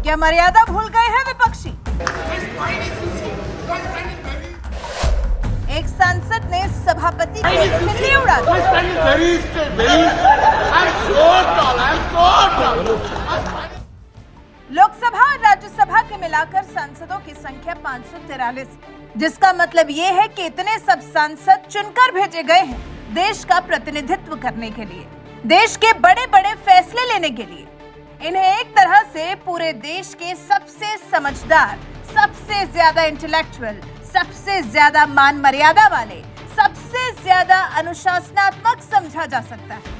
क्या मर्यादा भूल गए हैं विपक्षी? एक सांसद ने सभापति की खिल्ली उड़ा दी। लोकसभा और राज्यसभा के मिलाकर सांसदों की संख्या 543, जिसका मतलब ये है कि इतने सब सांसद चुनकर भेजे गए हैं देश का प्रतिनिधित्व करने के लिए, देश के बड़े बड़े फैसले लेने के लिए। इन्हें एक तरह से पूरे देश के सबसे समझदार, सबसे ज्यादा इंटेलेक्चुअल, सबसे ज्यादा मान मर्यादा वाले, सबसे ज्यादा अनुशासनात्मक समझा जा सकता है।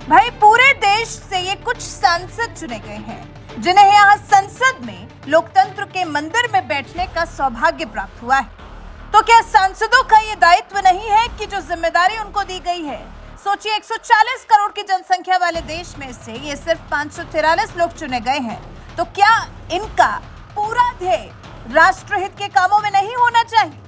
भाई पूरे देश से ये कुछ सांसद चुने गए हैं जिन्हें यहाँ संसद में लोकतंत्र के मंदिर में बैठने का सौभाग्य प्राप्त हुआ है। तो क्या सांसदों का ये दायित्व नहीं है कि जो जिम्मेदारी उनको दी गई है, सोचिए 140 करोड़ की जनसंख्या वाले देश में से ये सिर्फ 543 लोग चुने गए हैं, तो क्या इनका पूरा ध्येय राष्ट्रहित के कामों में नहीं होना चाहिए?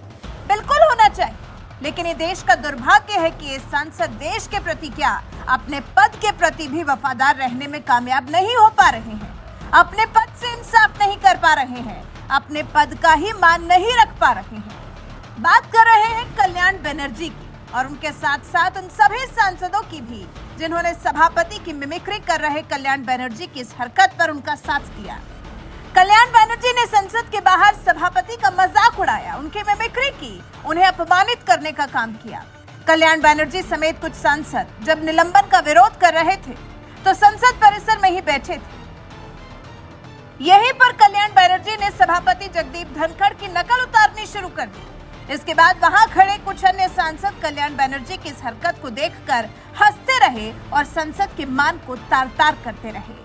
बिल्कुल होना चाहिए, लेकिन ये देश का दुर्भाग्य है कि ये सांसद देश के प्रति क्या अपने पद के प्रति भी वफादार रहने में कामयाब नहीं हो पा रहे हैं, अपने पद से इंसाफ नहीं कर पा रहे हैं, अपने पद का ही मान नहीं रख पा रहे हैं। बात कर रहे हैं कल्याण बनर्जी की और उनके साथ साथ उन सभी सांसदों की भी जिन्होंने सभापति की मिमिक्री कर रहे कल्याण बनर्जी की इस हरकत पर उनका साथ दिया। कल्याण बनर्जी ने संसद के बाहर सभापति का मजाक उड़ाया, उनकी मिमिक्री की, उन्हें अपमानित करने का काम किया। कल्याण बनर्जी समेत कुछ सांसद जब निलंबन का विरोध कर रहे थे तो संसद परिसर में ही बैठे थे। यहीं पर कल्याण बनर्जी ने सभापति जगदीप धनखड़ की नकल उतारनी शुरू कर दी। इसके बाद वहां खड़े कुछ अन्य सांसद कल्याण बनर्जी की इस हरकत को देखकर हंसते रहे और संसद के मान को तार-तार करते रहे।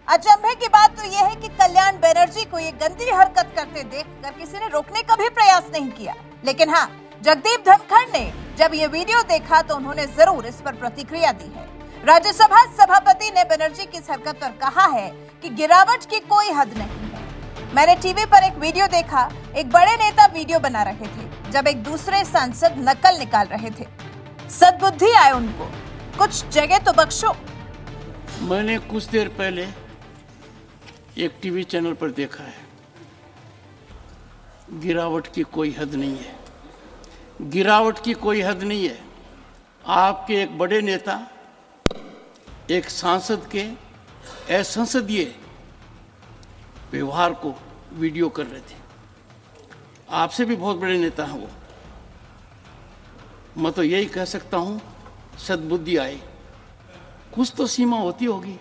अचंभे की बात तो यह है कि कल्याण बनर्जी को ये गंदी हरकत करते देखकर किसी ने रोकने का भी प्रयास नहीं किया, लेकिन हाँ, जगदीप धनखड़ ने जब ये वीडियो देखा तो उन्होंने जरूर इस पर प्रतिक्रिया दी है। राज्यसभा सभापति ने बनर्जी की इस हरकत पर कहा है कि गिरावट की कोई हद नहीं है। मैंने टीवी पर एक वीडियो देखा, एक बड़े नेता वीडियो बना रहे थे जब एक दूसरे सांसद नकल निकाल रहे थे। सद्बुद्धि आए उनको, कुछ जगह तो बख्शो। मैंने कुछ देर पहले एक टीवी चैनल पर देखा है, गिरावट की कोई हद नहीं है, गिरावट की कोई हद नहीं है। आपके एक बड़े नेता एक सांसद के असंसदीय व्यवहार को वीडियो कर रहे थे। आपसे भी बहुत बड़े नेता हैं वो। मैं तो यही कह सकता हूं, सद्बुद्धि आए, कुछ तो सीमा होती होगी,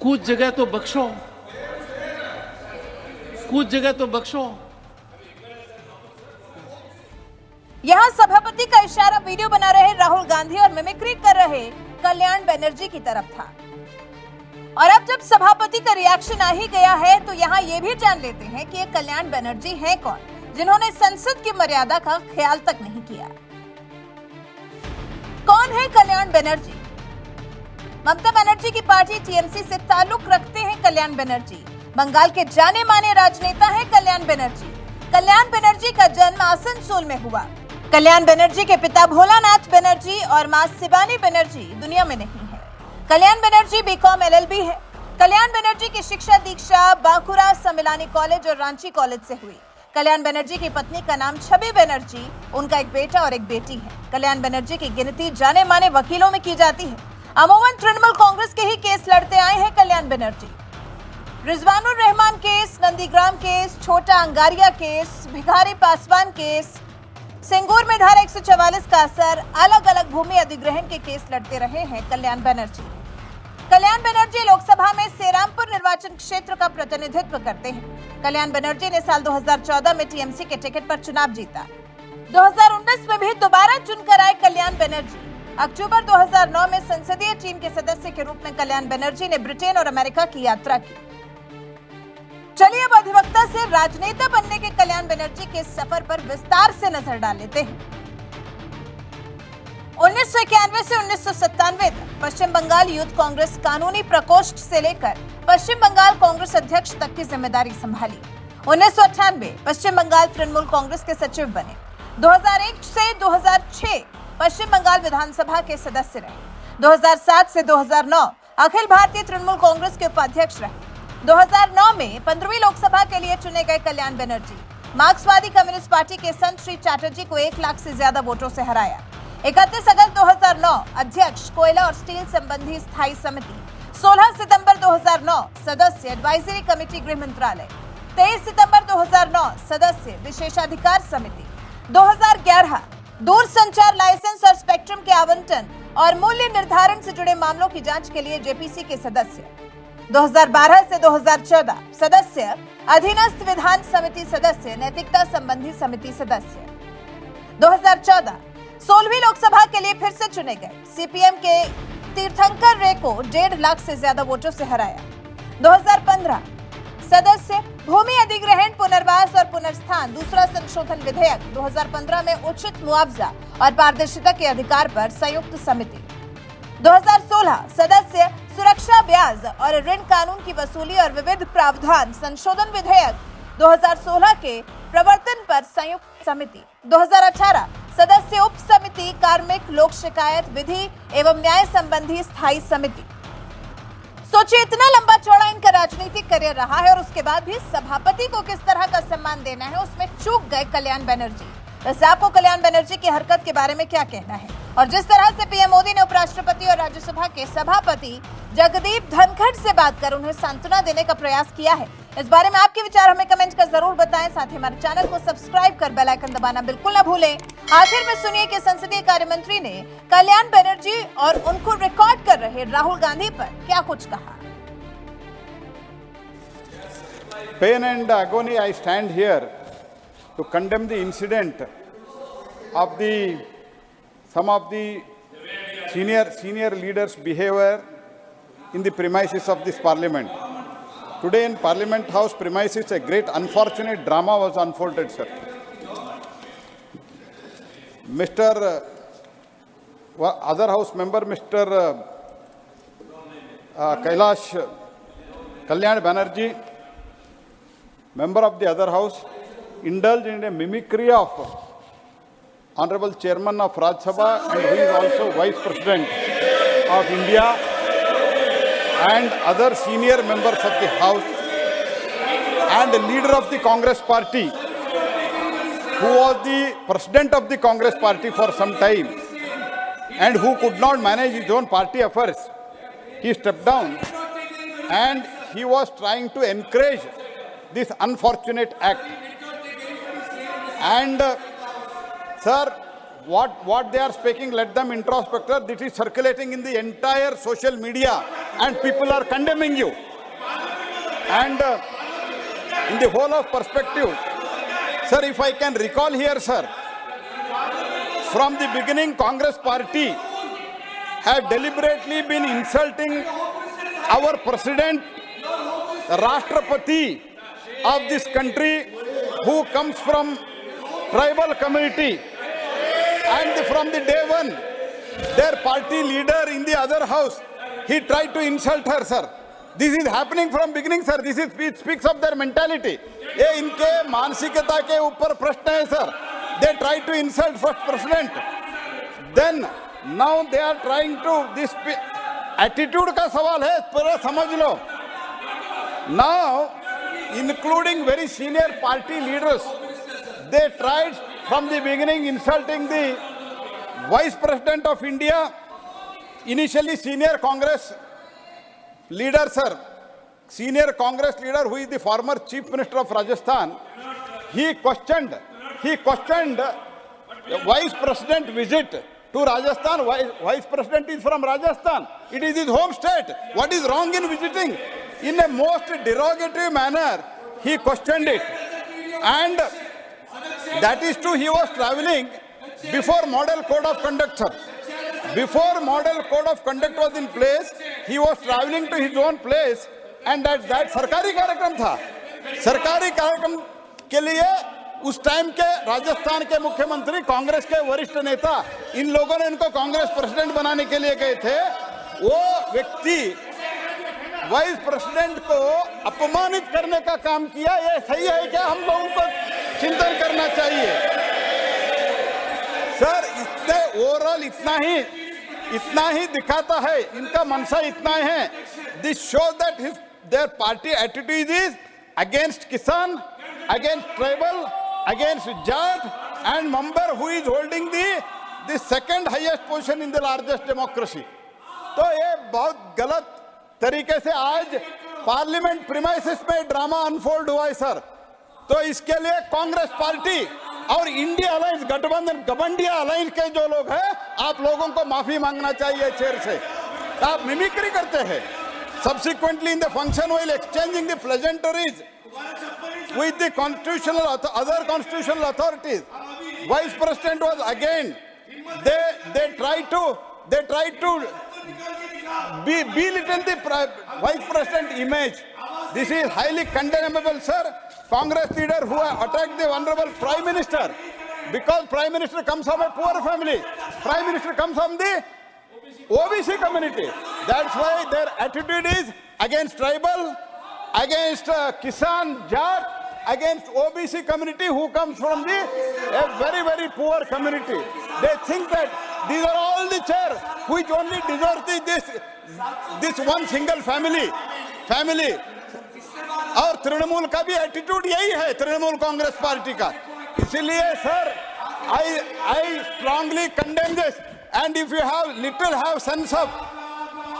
कुछ जगह तो बख्शो, कुछ जगह तो बख्शो। यहाँ सभापति का इशारा वीडियो बना रहे राहुल गांधी और मिमिक्री कर रहे कल्याण बनर्जी की तरफ था। और अब जब सभापति का रिएक्शन आ ही गया है तो यहाँ ये भी जान लेते हैं कि ये कल्याण बनर्जी हैं कौन, जिन्होंने संसद की मर्यादा का ख्याल तक नहीं किया। कौन है कल्याण बनर्जी? ममता बनर्जी की पार्टी टीएमसी से ताल्लुक रखते हैं कल्याण बनर्जी। बंगाल के जाने माने राजनेता हैं कल्याण बनर्जी। कल्याण बनर्जी का जन्म आसनसोल में हुआ। कल्याण बनर्जी के पिता भोलानाथ बनर्जी और मां शिबानी बनर्जी दुनिया में नहीं है। कल्याण बनर्जी बीकॉम एलएलबी है। कल्याण बनर्जी की शिक्षा दीक्षा बांकुरा सम्मिलानी कॉलेज और रांची कॉलेज से हुई। कल्याण बनर्जी की पत्नी का नाम छवि बनर्जी, उनका एक बेटा और एक बेटी है। कल्याण बनर्जी की गिनती जाने माने वकीलों में की जाती है। अमूमन तृणमूल कांग्रेस के ही केस लड़ते आए हैं कल्याण बनर्जी। रिजवानुर रहमान केस, नंदीग्राम केस, छोटा अंगारिया केस, भिखारी पासवान केस, सिंगूर में धारा 144 का असर, अलग अलग भूमि अधिग्रहण के केस लड़ते रहे हैं कल्याण बनर्जी। कल्याण बनर्जी लोकसभा में सेरामपुर निर्वाचन क्षेत्र का प्रतिनिधित्व करते हैं। कल्याण बनर्जी ने साल 2014 में टीएमसी के टिकट पर चुनाव जीता। 2019 में भी दोबारा चुनकर आए कल्याण बनर्जी। अक्टूबर 2009 में संसदीय टीम के सदस्य के रूप में कल्याण बनर्जी ने ब्रिटेन और अमेरिका की यात्रा की। चलिए अब अधिवक्ता से राजनेता बनने के कल्याण बनर्जी के सफर पर विस्तार से नजर डाल लेते हैं। 1991 से 1997 तक पश्चिम बंगाल यूथ कांग्रेस कानूनी प्रकोष्ठ से लेकर पश्चिम बंगाल कांग्रेस अध्यक्ष तक की जिम्मेदारी संभाली। 1998 पश्चिम बंगाल तृणमूल कांग्रेस के सचिव बने। 2001 से 2006 पश्चिम बंगाल विधानसभा के सदस्य रहे। 2007 से 2009 अखिल भारतीय तृणमूल कांग्रेस के उपाध्यक्ष रहे। 2009 में 15वीं लोकसभा के लिए चुने गए कल्याण बनर्जी मार्क्सवादी कम्युनिस्ट पार्टी के संत श्री चैटर्जी को 1 लाख से ज्यादा वोटों से हराया। 31 अगस्त 2009 अध्यक्ष कोयला और स्टील संबंधी स्थायी समिति। 16 सितंबर 2009 सदस्य एडवाइजरी कमेटी गृह मंत्रालय। 23 सितंबर 2009 सदस्य विशेषाधिकार समिति। 2011 दूरसंचार लाइसेंस और स्पेक्ट्रम के आवंटन और मूल्य निर्धारण से जुड़े मामलों की जांच के लिए जेपीसी के सदस्य। 2012 से 2014 सदस्य अधीनस्थ विधान समिति सदस्य नैतिकता संबंधी समिति सदस्य। 2014 16वीं लोकसभा के लिए फिर से चुने गए। सीपीएम के तीर्थंकर रे को 1.5 लाख से ज्यादा वोटों से हराया। 2015 सदस्य भूमि अधिग्रहण पुनर्वास और पुनर्स्थान दूसरा संशोधन विधेयक 2015 में उचित मुआवजा और पारदर्शिता के अधिकार पर संयुक्त समिति। 2016 सदस्य सुरक्षा ब्याज और ऋण कानून की वसूली और विविध प्रावधान संशोधन विधेयक 2016 के प्रवर्तन पर संयुक्त समिति। 2018 सदस्य उप समिति कार्मिक लोक शिकायत विधि एवं न्याय संबंधी स्थायी समिति। सोचिए इतना लंबा चौड़ा इनका राजनीतिक करियर रहा है और उसके बाद भी सभापति को किस तरह का सम्मान देना है उसमें चूक गए कल्याण बनर्जी। वैसे आपको कल्याण बनर्जी की हरकत के बारे में क्या कहना है? और जिस तरह से पीएम मोदी ने उपराष्ट्रपति और राज्यसभा के सभापति जगदीप धनखड़ से बात कर उन्हें सांत्वना देने का प्रयास किया है, इस बारे में आपके विचार हमें कमेंट कर जरूर बताएं। साथ ही हमारे चैनल को सब्सक्राइब कर बेल आइकन दबाना बिल्कुल ना भूलें। आखिर में सुनिए कि संसदीय कार्य मंत्री ने कल्याण बनर्जी और उनको रिकॉर्ड कर रहे राहुल गांधी पर क्या कुछ कहा। Pain and agony, I stand here to condemn the incident of some of the senior leaders' behavior in the premises of this parliament. Today in Parliament House premises, a great unfortunate drama was unfolded, sir. Other House member, Mr. Kalyan Banerjee, member of the other House, indulged in a mimicry of Honorable Chairman of Rajya Sabha and who is also Vice President of India and other senior members of the House and the leader of the Congress Party, who was the President of the Congress Party for some time and who could not manage his own party affairs. He stepped down and he was trying to encourage this unfortunate act. And sir, what they are speaking, let them introspect. Sir, this is circulating in the entire social media and people are condemning you. And in the whole of perspective, sir, if I can recall here, sir, from the beginning, Congress Party have deliberately been insulting our President, the Rashtrapati of this country, who comes from tribal community, and from the day one, their party leader in the other house, he tried to insult her, sir. This is happening from beginning, sir. This is, it speaks of their mentality. ये इनके मानसिकता के ऊपर प्रश्न है, sir. They try to insult first president. Then now they are trying to, this attitude का सवाल है, पूरा समझ लो. Now, including very senior party leaders, they tried from the beginning insulting the Vice President of India, initially senior Congress leader, sir, senior Congress leader who is the former Chief Minister of Rajasthan. He questioned Vice President visit to Rajasthan. Vice President is from Rajasthan. It is his home state. What is wrong in visiting? In a most derogatory manner, he questioned it. And that is true, he was traveling before model code of conduct, sir. Before model code of conduct was in place, he was traveling to his own place, and that सरकारी कार्यक्रम था. सरकारी कार्यक्रम के लिए उस time के राजस्थान के मुख्यमंत्री, कांग्रेस के वरिष्ठ नेता, इन लोगों ने इनको कांग्रेस प्रेसिडेंट बनाने के लिए गए थे। वो व्यक्ति वाइस प्रेसिडेंट को अपमानित करने का काम किया। ये सही है क्या? हम लोगों को चिंतन करना चाहिए सर। इतने ओवरऑल इतना ही दिखाता है, इनका मनसा इतना है। This show that there party attitude is against किसान, against tribal, against Jat, and member who is holding the second highest position in the largest democracy. तो ये बहुत गलत तरीके से आज पार्लियामेंट प्रीमाइसेस में ड्रामा अनफोल्ड हुआ है सर। तो इसके लिए कांग्रेस पार्टी और इंडिया अलायंस गठबंधन, गठबंधिया अलायंस के जो लोग हैं, आप लोगों को माफी मांगना चाहिए चेयर से। आप मिमिक्री करते हैं। Subsequently in the function while exchanging the pleasantries with the other constitutional authorities, Vice President was again, they tried to belittle the Vice President image. This is highly condemnable, sir. Congress leader who attacked the honorable Prime Minister, because Prime Minister comes from a poor family. Prime Minister comes from the OBC community. That's why their attitude is against tribal, against Kisan, Jat, against OBC community who comes from a very, very poor community. They think that these are all the chair which only deserve this one single family. और तृणमूल का भी attitude यही है, Trinamool Congress party का। इसीलिए sir, I strongly condemn this. And if you have sense of,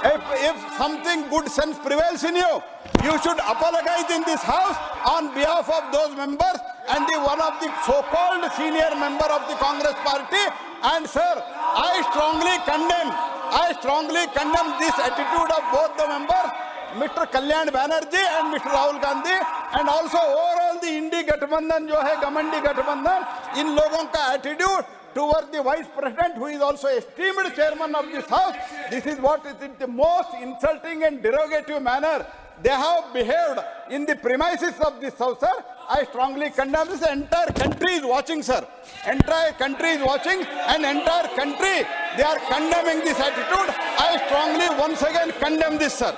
if something good sense prevails in you, you should apologize in this house on behalf of those members and one of the so-called senior member of the Congress party. And sir, I strongly condemn this attitude of both the members, Mr. Kalyan Banerjee and Mr. Rahul Gandhi, and also overall the Indi Gathbandhan जो है गमंडी गठबंधन, इन लोगों का attitude towards the Vice President, who is also esteemed chairman of this house. This is what is in the most insulting and derogative manner they have behaved in the premises of this house, sir. I strongly condemn this. Entire country is watching, sir. Entire country is watching, and entire country, they are condemning this attitude. I strongly once again condemn this, sir.